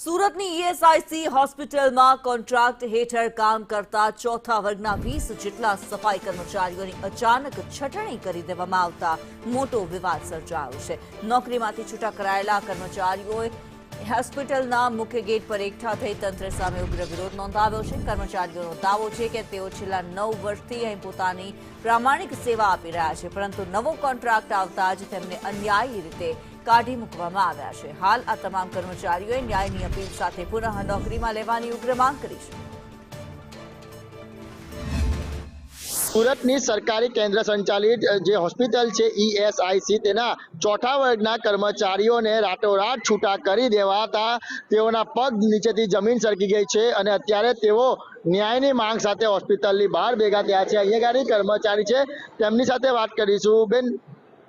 સુરતની ઈએસઆઈસી હોસ્પિટલમાં કોન્ટ્રાક્ટ હેઠળ કામ કરતા ચોથા વર્ગના 20 જેટલા સફાઈ કર્મચારીઓની અચાનક છટણી કરી દેવામાં આવતા મોટો વિવાદ સર્જાયો છે। નોકરીમાંથી છૂટા કરાયેલા કર્મચારીઓએ હોસ્પિટલના મુખ્ય ગેટ પર એકઠા થઈ તંત્ર સામે ઉગ્ર વિરોધ નોંધાવ્યો છે। કર્મચારીઓનો દાવો છે કે તેઓ છેલ્લા 9 વર્ષથી અહીં પોતાની પ્રામાણિક સેવા આપી રહ્યા છે, પરંતુ નવો કોન્ટ્રાક્ટ આવતા જ તેમને અન્યાયી રીતે કાઢી મૂકવામાં આવ્યા છે। હાલ આ તમામ કર્મચારીઓએ ન્યાયની અપીલ સાથે પુનઃ નોકરીમાં લેવાની ઉગ્ર માંગ કરી છે। સુરતની સરકારી કેન્દ્ર સંચાલિત જે હોસ્પિટલ છે ઈએસઆઈસી તેના ચોથા વર્ગના કર્મચારીઓને રાતોરાત છૂટા કરી દેવાતા તેઓના પગ નીચેથી જમીન સરકી ગઈ છે અને અત્યારે તેઓ ન્યાયની માંગ સાથે હોસ્પિટલની બહાર ભેગા થયા છે। અહીંયા ગાડી કર્મચારી છે, તેમની સાથે વાત કરીશું। બેન,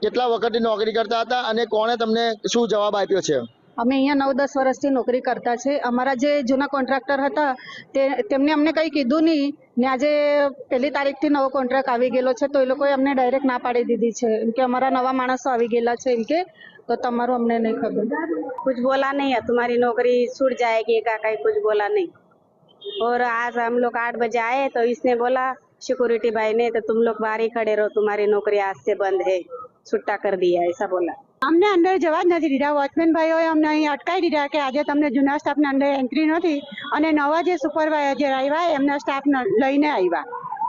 કેટલા વખતથી નોકરી કરતા હતા અને કોણે તમને શું જવાબ આપ્યો છે? અમે અહીંયા 9-10 વર્ષથી નોકરી કરતા છે। અમારા જે જૂના કોન્ટ્રાક્ટર હતા તેમને અમને કંઈ કીધું નહીં ને આજે 1લી તારીખથી નવો કોન્ટ્રાક્ટ આવી ગયેલો છે તો એ લોકોએ અમને ડાયરેક્ટ ના પાડી દીધી છે। એમ કે અમારા નવા માણસો આવી ગયેલા છે, એમ કે તો તમારું અમને નહીં ખબર। कुछ बोला नहीं है, तुम्हारी नौकरी छूट जाएगी का कहीं कुछ बोला नहीं। और आज हम लोग 8 बजे आए तो इसने बोला सिक्योरिटी भाई ने तो तुम लोग बाहर ही खड़े रहो, तुम्हारी नौकरी आज से बंद है, छुट्टा कर दिया ऐसा बोला। અમને અંદર જવા જ નથી દીધા। વોચમેન ભાઈઓએ અમને અહીં અટકાવી દીધા કે આજે તમને જૂના સ્ટાફને અંદર એન્ટ્રી નથી અને નવા જે સુપરવાઇઝર આવ્યા એમના સ્ટાફ લઈને આવ્યા।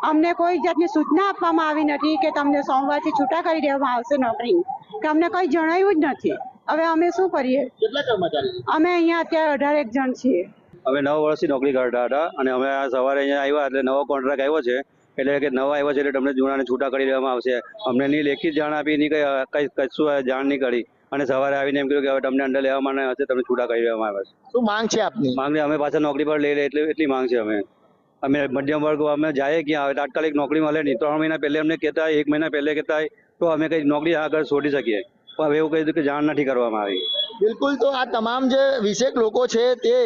અમને કોઈ જાતની સૂચના આપવામાં આવી નથી કે તમને સોમવારથી છૂટા કરી દેવામાં આવશે નોકરી, કે અમને કંઈ જણાવ્યું જ નથી। હવે અમે શું કરીએ? કેટલા કર્મચારી? અમે અહીંયા અત્યારે 18 જણ છીએ। અમે 9 વર્ષથી નોકરી કરતા હતા અને અમે આ સવારે અહીંયા આવ્યા એટલે નવો કોન્ટ્રાક્ટ આવ્યો છે, એટલે કે નવા આવ્યો છે એટલે તમને જૂનાને છૂટા કરી દેવામાં આવશે। અમને નહીં લેખિત જાણ આપી, નહીં કઈ કશું જાણ નહીં કરી અને સવારે આવીને એમ કહ્યું કે હવે તમને અંદર લેવામાં હશે, તમને છૂટા કરી દેવામાં આવે છે। શું માંગ છે આપની? માંગને અમે પાછા નોકરી પર લઈ લે એટલી માંગ છે। અમે મધ્યમ વર્ગ અમે જાય ક્યાં? હવે તાત્કાલિક નોકરી મળે નહીં। 3 મહિના પહેલે અમને કહેતા, 1 મહિના પહેલે કહેતા તો અમે કઈ નોકરી આગળ છોડી શકીએ, પણ હવે એવું કહી દીધું કે જાણ નથી કરવામાં આવી। બિલકુલ, તો આ તમામ જે 20 લોકો છે તે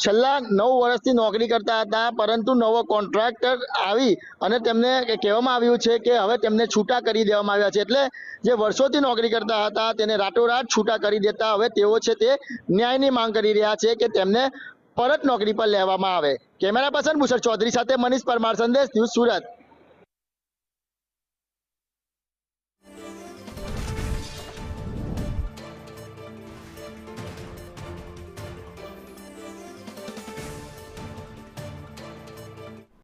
છેલ્લા 9 વર્ષથી નોકરી કરતા હતા, પરંતુ નવો કોન્ટ્રાક્ટર આવી અને તેમને કહેવામાં આવ્યું છે કે હવે તેમને છૂટા કરી દેવામાં આવ્યા છે। એટલે જે વર્ષોથી નોકરી કરતા હતા તેને રાતોરાત છૂટા કરી દેતા હવે તેઓ છે તે ન્યાયની માંગ કરી રહ્યા છે કે તેમને પરત નોકરી પર લેવામાં આવે। કેમેરા પર્સન ભૂષણ ચૌધરી સાથે મનીષ પરમાર, સંદેશ ન્યૂઝ, સુરત।